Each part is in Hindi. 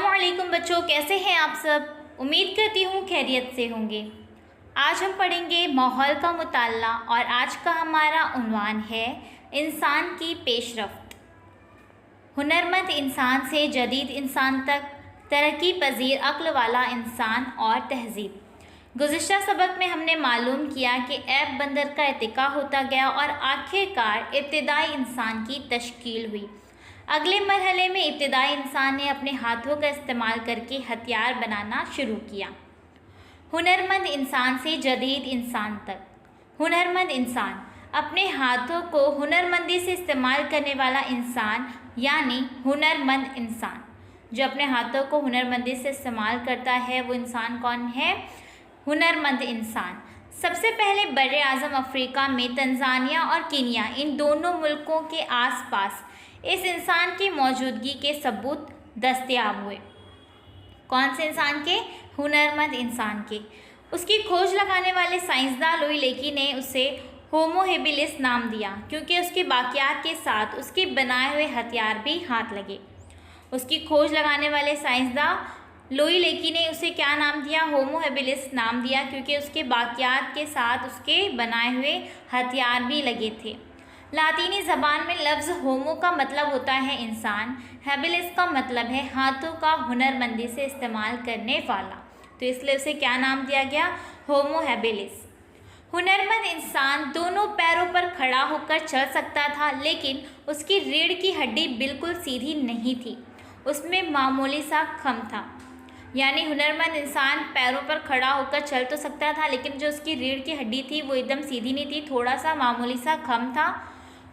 अस्सलामुअलैकुम बच्चों, कैसे हैं आप सब। उम्मीद करती हूँ खैरियत से होंगे। आज हम पढ़ेंगे माहौल का मुताला और आज का हमारा उन्वान है इंसान की पेशरफ्त। हुनरमंद इंसान से जदीद इंसान तक, तरक्की पजीर अक्ल वाला इंसान और तहजीब। गुज़िश्ता सबक में हमने मालूम किया कि ऐब बंदर का इर्तिका होता गया और आखिरकार इब्तिदाई इंसान की तश्कील हुई। अगले मरहले में इब्तिदाई इंसान ने अपने हाथों का इस्तेमाल करके हथियार बनाना शुरू किया। हुनरमंद इंसान से जदीद इंसान तक। हुनरमंद इंसान अपने हाथों को हुनरमंदी से इस्तेमाल करने वाला इंसान यानी हुनरमंद इंसान। जो अपने हाथों को हुनरमंदी से इस्तेमाल करता है वो इंसान कौन है? हुनरमंद इंसान। सबसे पहले बर्रे आज़म अफ्रीका में तंजानिया और कीनिया, इन दोनों मुल्कों के आसपास इस इंसान की मौजूदगी के सबूत दस्तयाब हुए। कौन से इंसान के? हुनरमंद इंसान के। उसकी खोज लगाने वाले साइंसदान लुई लेकी ने उसे होमो हेबिलिस नाम दिया क्योंकि उसके बाकियात के साथ उसके बनाए हुए हथियार भी हाथ लगे। उसकी खोज लगाने वाले साइंसदान लुई लेकी ने उसे क्या नाम दिया? होमो हेबिलिस नाम दिया क्योंकि उसके बाकियात के साथ उसके बनाए हुए हथियार भी लगे थे। लातीनी ज़बान में लफ्ज़ होमो का मतलब होता है इंसान, हेबिलिस का मतलब है हाथों का हुनरमंदी से इस्तेमाल करने वाला, तो इसलिए उसे क्या नाम दिया गया? होमो हेबिलिस। हुनरमंद इंसान दोनों पैरों पर खड़ा होकर चल सकता था, लेकिन उसकी रीढ़ की हड्डी बिल्कुल सीधी नहीं थी, उसमें मामूली सा खम था। यानी हुनरमंद इंसान पैरों पर खड़ा होकर चल तो सकता था, लेकिन जो उसकी रीढ़ की हड्डी थी वो एकदम सीधी नहीं थी, थोड़ा सा मामूली सा खम था।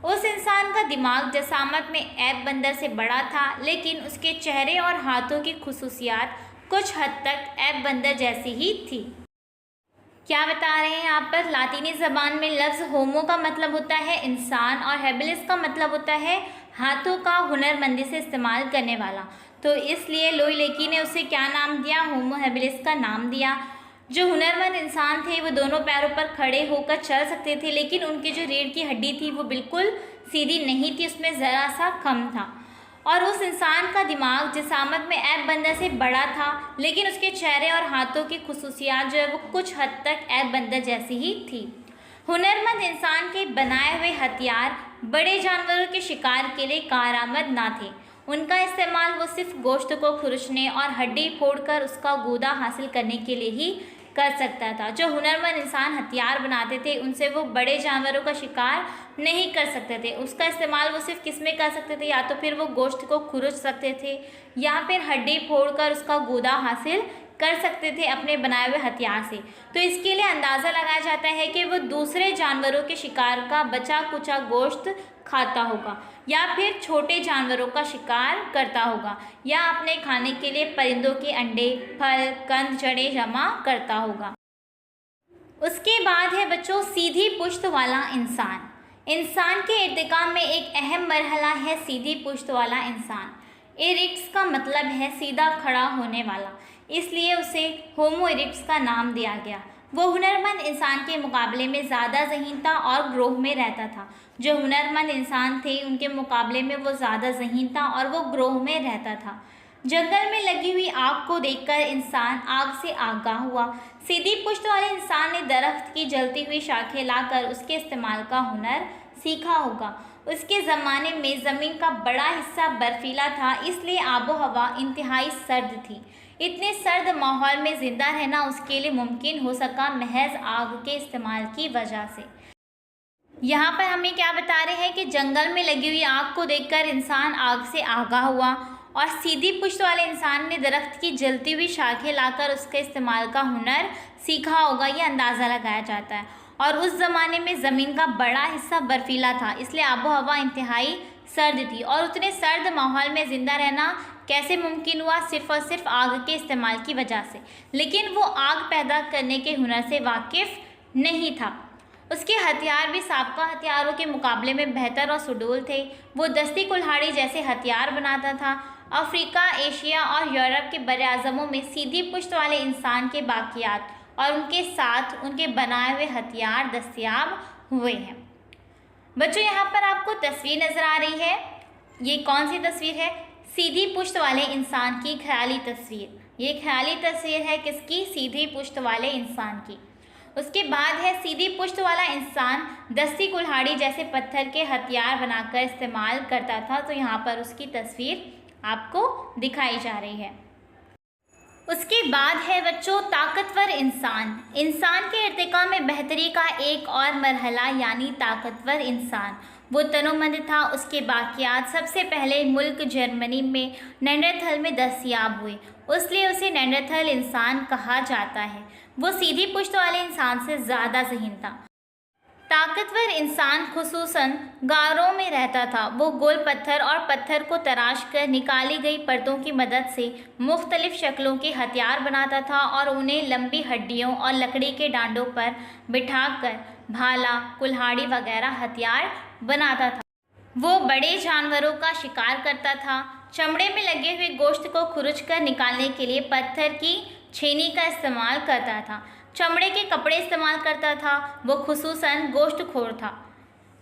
उस इंसान का दिमाग जसामत में ऐब बंदर से बड़ा था, लेकिन उसके चेहरे और हाथों की खुसूसियात कुछ हद तक ऐब बंदर जैसी ही थी। क्या बता रहे हैं यहाँ पर? लातीनी ज़बान में लफ्ज़ होमो का मतलब होता है इंसान और हेबिलिस का मतलब होता है हाथों का हुनरमंदी से इस्तेमाल करने वाला, तो इसलिए लुई लेकी ने उसे क्या नाम दिया? होमो हेबिलिस का नाम दिया। जो हुनरमंद इंसान थे वो दोनों पैरों पर खड़े होकर चल सकते थे, लेकिन उनकी जो रीढ़ की हड्डी थी वो बिल्कुल सीधी नहीं थी, उसमें ज़रा सा कम था। और उस इंसान का दिमाग जिसामत में ऐब बंदर से बड़ा था, लेकिन उसके चेहरे और हाथों की खुसूसियात जो है वो कुछ हद तक ऐब बंदर जैसी ही थी। हुनरमंद इंसान के बनाए हुए हथियार बड़े जानवरों के शिकार के लिए कारआमद ना थे। उनका इस्तेमाल वो सिर्फ गोश्त को खुरचने और हड्डी फोड़कर उसका गूदा हासिल करने के लिए ही कर सकता था। जो हुनरमंद इंसान हथियार बनाते थे उनसे वो बड़े जानवरों का शिकार नहीं कर सकते थे। उसका इस्तेमाल वो सिर्फ किस में कर सकते थे? या तो फिर वो गोश्त को खुरच सकते थे या फिर हड्डी फोड़कर उसका गूदा हासिल कर सकते थे अपने बनाए हुए हथियार से। तो इसके लिए अंदाज़ा लगाया जाता है कि वो दूसरे जानवरों के शिकार का बचा कुचा गोश्त खाता होगा या फिर छोटे जानवरों का शिकार करता होगा या अपने खाने के लिए परिंदों के अंडे, फल, कंद, जड़ें जमा करता होगा। उसके बाद है बच्चों सीधी पुश्त वाला इंसान। इंसान के इर्तिका में एक अहम मरहला है सीधी पुश्त वाला इंसान। इरिक्ट्स का मतलब है सीधा खड़ा होने वाला, इसलिए उसे होमो इरिक्ट्स का नाम दिया गया। वो हुनरमंद इंसान के मुकाबले में ज़्यादा ज़हीन था और ग्रोह में रहता था। जो हुनरमंद इंसान थे उनके मुकाबले में वो ज़्यादा ज़हीन था और वो ग्रोह में रहता था। जंगल में लगी हुई आग को देखकर इंसान आग से आगाह हुआ। सीधी पुश्त वाले इंसान ने दरख्त की जलती हुई शाखें लाकर उसके इस्तेमाल का हुनर सीखा होगा। उसके ज़माने में ज़मीन का बड़ा हिस्सा बर्फीला था, इसलिए आबो हवा इंतहाई सर्द थी। इतने सर्द माहौल में ज़िंदा रहना उसके लिए मुमकिन हो सका महज आग के इस्तेमाल की वजह से। यहाँ पर हमें क्या बता रहे हैं कि जंगल में लगी हुई आग को देखकर इंसान आग से आगाह हुआ और सीधी पुश्त वाले इंसान ने दरख्त की जलती हुई शाखें लाकर उसके इस्तेमाल का हुनर सीखा होगा, ये अंदाज़ा लगाया जाता है। और उस ज़माने में ज़मीन का बड़ा हिस्सा बर्फीला था, इसलिए आबो हवा इंतहाई सर्द थी और उतने सर्द माहौल में ज़िंदा रहना कैसे मुमकिन हुआ? सिर्फ़ और सिर्फ आग के इस्तेमाल की वजह से। लेकिन वो आग पैदा करने के हुनर से वाकिफ़ नहीं था। उसके हथियार भी साबका हथियारों के मुकाबले में बेहतर और सुडौल थे। वो दस्ती कुल्हाड़ी जैसे हथियार बनाता था। अफ्रीका, एशिया और यूरोप के बरआज़मों में सीधी पुश्त वाले इंसान के बाकियात और उनके साथ उनके बनाए हुए हथियार दस्तयाब हुए हैं। बच्चों यहाँ पर आपको तस्वीर नज़र आ रही है, ये कौन सी तस्वीर है? सीधी पुश्त वाले इंसान की ख्याली तस्वीर। ये ख्याली तस्वीर है किसकी? सीधी पुश्त वाले इंसान की। उसके बाद है सीधी पुश्त वाला इंसान दस्ती कुल्हाड़ी जैसे पत्थर के हथियार बनाकर इस्तेमाल करता था, तो यहाँ पर उसकी तस्वीर आपको दिखाई जा रही है। उसके बाद है बच्चों ताकतवर इंसान। इंसान के इर्तिका में बेहतरी का एक और मरहला यानी ताकतवर इंसान। वो तनोमंद था। उसके बाकियात सबसे पहले मुल्क जर्मनी में नेंडरथल में दस्तयाब हुए, इसलिए उसे नेंडरथल इंसान कहा जाता है। वो सीधी पुश्त वाले इंसान से ज़्यादा ज़हीन था। ताकतवर इंसान खुसूसन गारों में रहता था। वो गोल पत्थर और पत्थर को तराश कर निकाली गई परतों की मदद से मुख्तलिफ शक्लों के हथियार बनाता था और उन्हें लंबी हड्डियों और लकड़ी के डांडों पर बिठाकर भाला, कुल्हाड़ी वगैरह हथियार बनाता था। वो बड़े जानवरों का शिकार करता था। चमड़े में लगे हुए गोश्त को खुरच कर निकालने के लिए पत्थर की छेनी का इस्तेमाल करता था। चमड़े के कपड़े इस्तेमाल करता था। वो खुसूसन गोश्तखोर था।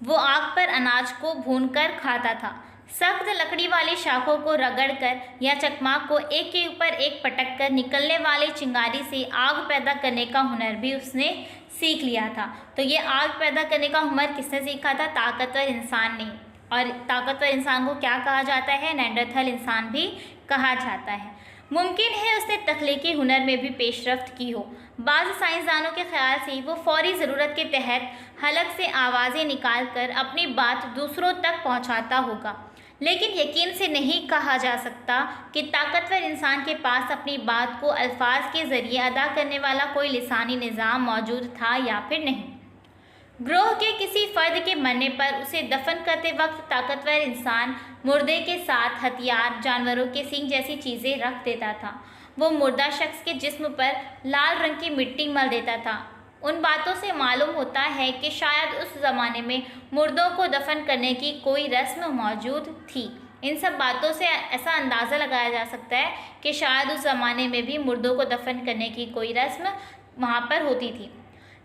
वो आग पर अनाज को भूनकर खाता था। सख्त लकड़ी वाली शाखों को रगड़कर या चकमाक को एक के ऊपर एक पटक कर निकलने वाली चिंगारी से आग पैदा करने का हुनर भी उसने सीख लिया था। तो ये आग पैदा करने का हुनर किसने सीखा था? ताकतवर इंसान ने। और ताकतवर इंसान को क्या कहा जाता है? नेंडरथल इंसान भी कहा जाता है। मुमकिन है उसने तख्लीकी हुनर में भी पेशरफ्त की हो। बाज़ साइंसदानों के ख्याल से वो फौरी ज़रूरत के तहत हलक से आवाज़ें निकाल कर अपनी बात दूसरों तक पहुंचाता होगा, लेकिन यकीन से नहीं कहा जा सकता कि ताकतवर इंसान के पास अपनी बात को अल्फाज के ज़रिए अदा करने वाला कोई लिसानी निज़ाम मौजूद था या फिर नहीं। ग्रोह के किसी फ़र्द के मरने पर उसे दफन करते वक्त ताकतवर इंसान मुर्दे के साथ हथियार, जानवरों के सींग जैसी चीज़ें रख देता था। वो मुर्दा शख्स के जिस्म पर लाल रंग की मिट्टी मल देता था। उन बातों से मालूम होता है कि शायद उस ज़माने में मुर्दों को दफन करने की कोई रस्म मौजूद थी। इन सब बातों से ऐसा अंदाज़ा लगाया जा सकता है कि शायद उस ज़माने में भी मुर्दों को दफन करने की कोई रस्म वहाँ पर होती थी।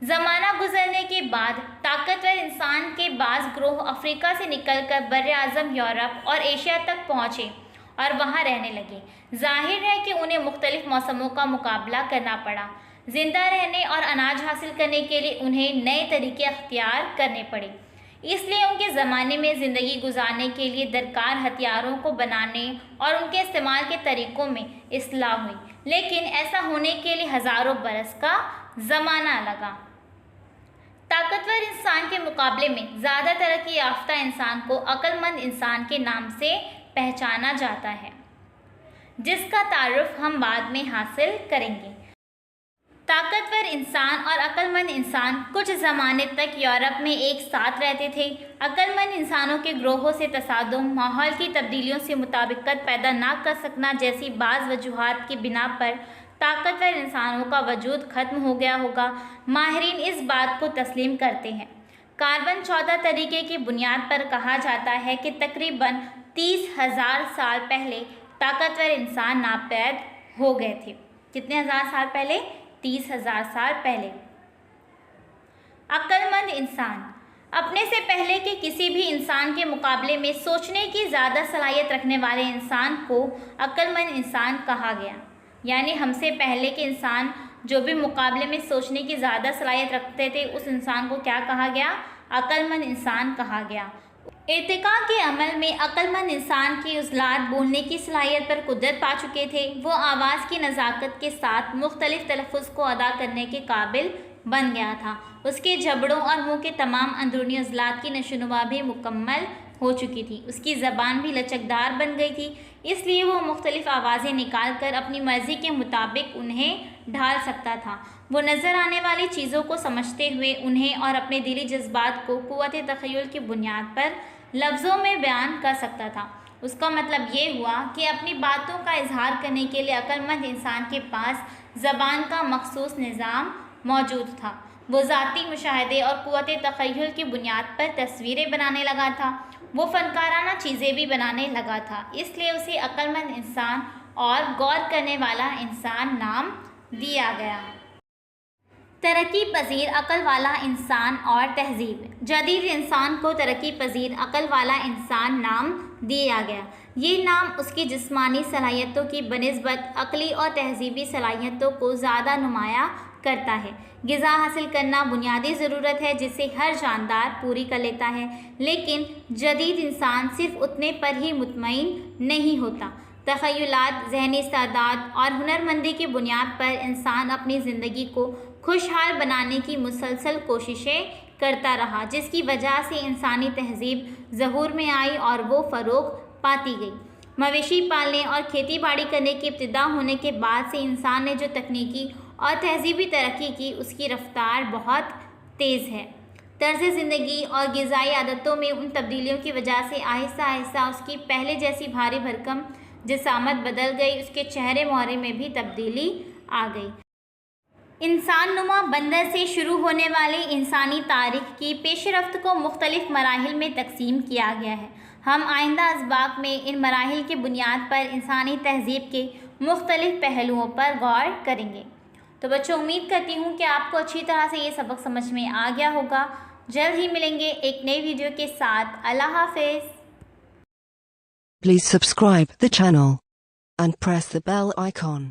ज़माना गुजरने के बाद ताकतवर इंसान के बाज़ ग्रोह अफ्रीका से निकलकर बर्र-ए-आज़म यूरोप और एशिया तक पहुँचे और वहाँ रहने लगे। जाहिर है कि उन्हें मुख्तलिफ मौसमों का मुकाबला करना पड़ा। ज़िंदा रहने और अनाज हासिल करने के लिए उन्हें नए तरीके अख्तियार करने पड़े, इसलिए उनके ज़माने में ज़िंदगी गुजारने के लिए दरकार हथियारों को बनाने और उनके इस्तेमाल के तरीक़ों में इस्लाह हुई, लेकिन ऐसा होने के लिए हज़ारों बरस का ज़माना लगा। ताकतवर इंसान के मुकाबले में ज़्यादा तरक्की याफ्ता इंसान को अक्लमंद इंसान के नाम से पहचाना जाता है, जिसका तारुफ हम बाद में हासिल करेंगे। ताकतवर इंसान और अक्लमंद इंसान कुछ ज़माने तक यूरोप में एक साथ रहते थे। अक्लमंद इंसानों के ग्रोहों से तसादुम, माहौल की तब्दीलियों से मुताबिकत पैदा ना कर सकना जैसी बाज़ वजूहात की बिना पर ताकतवर इंसानों का वजूद ख़त्म हो गया होगा। माहिरीन इस बात को तस्लीम करते हैं। कार्बन 14 तरीके की बुनियाद पर कहा जाता है कि तकरीबन 30,000 साल पहले ताकतवर इंसान नापैद हो गए थे। कितने हज़ार साल पहले? 30,000 साल पहले। अक्लमंद इंसान अपने से पहले के किसी भी इंसान के मुकाबले में सोचने की ज़्यादा सलाहियत रखने वाले इंसान को अक्लमंद इंसान कहा गया। यानी हमसे पहले के इंसान जो भी मुकाबले में सोचने की ज़्यादा सलाहियत रखते थे, उस इंसान को क्या कहा गया? अक्लमंद इंसान कहा गया। इर्तिका के अमल में अक्लमंद इंसान की उज़लात बोलने की सलाहियत पर कुदरत पा चुके थे। वो आवाज़ की नज़ाकत के साथ मुख्तलिफ तलफ़ुज़ को अदा करने के काबिल बन गया था। उसके जबड़ों और मुँह के तमाम अंदरूनी उज़लात की नशोनुमा भी मुकम्मल हो चुकी थी। उसकी ज़बान भी लचकदार बन गई थी, इसलिए वो मुख्तलिफ आवाज़ें निकाल कर अपनी मर्ज़ी के मुताबिक उन्हें ढाल सकता था। वो नज़र आने वाली चीज़ों को समझते हुए उन्हें और अपने दिली जज्बात को क़ुव्वत तख़य्युल की बुनियाद पर लफ्ज़ों में बयान कर सकता था। उसका मतलब ये हुआ कि अपनी बातों का इजहार करने के लिए अक्लमंद इंसान के पास ज़बान का मखसूस निज़ाम मौजूद था। वो ज़ाती मुशाहदे और क़ुव्वत तख़य्युल की बुनियाद पर तस्वीरें बनाने लगा था। वो फ़नकाराना चीज़ें भी बनाने लगा था, इसलिए उसे अक्लमंद इंसान और गौर करने वाला इंसान नाम दिया गया। तरक्की पजीर अक़ल वाला इंसान और तहज़ीब। जदीद इंसान को तरक्की पजीर अक़ल वाला इंसान नाम दिया गया। ये नाम उसकी जिस्मानी सलाहियतों की बनिस्बत अक़ली और तहज़ीबी सलाहियतों को ज़्यादा नुमाया करता है। ग़िज़ा हासिल करना बुनियादी ज़रूरत है जिसे हर जानदार पूरी कर लेता है, लेकिन जदीद इंसान सिर्फ उतने पर ही मुतमईन नहीं होता। तख़य्युलात, ज़हनी इस्तेदाद और हुनरमंदी की बुनियाद पर इंसान अपनी ज़िंदगी को खुशहाल बनाने की मुसलसल कोशिशें करता रहा, जिसकी वजह से इंसानी तहज़ीब ज़हूर में आई और वो फ़रोग़ पाती गई। मवेशी पालने और खेती बाड़ी करने की इब्तिदा होने के बाद से इंसान ने जो तकनीकी और तहज़ीबी तरक्की की, उसकी रफ्तार बहुत तेज़ है। तर्ज़ ज़िंदगी और ग़िज़ाई आदतों में उन तब्दीलियों की वजह से आहिस्ता आहिस्ता उसकी पहले जैसी भारी भरकम जिसामत बदल गई, उसके चेहरे मोहरे में भी तब्दीली आ गई। इंसान नुमा बंदर से शुरू होने वाली इंसानी तारीख़ की पेशरफ्त को मुख्तलिफ़ मराहिल में तकसीम किया गया है। हम आइंदा असबाक में इन मराहिल की बुनियाद पर इंसानी तहज़ीब के मुख्तलिफ़ पहलुओं पर गौर करेंगे। तो बच्चों, उम्मीद करती हूँ कि आपको अच्छी तरह से ये सबक समझ में आ गया होगा। जल्द ही मिलेंगे एक नई वीडियो के साथ। अल्लाह हाफ़िज़। Please subscribe the channel and press the bell icon.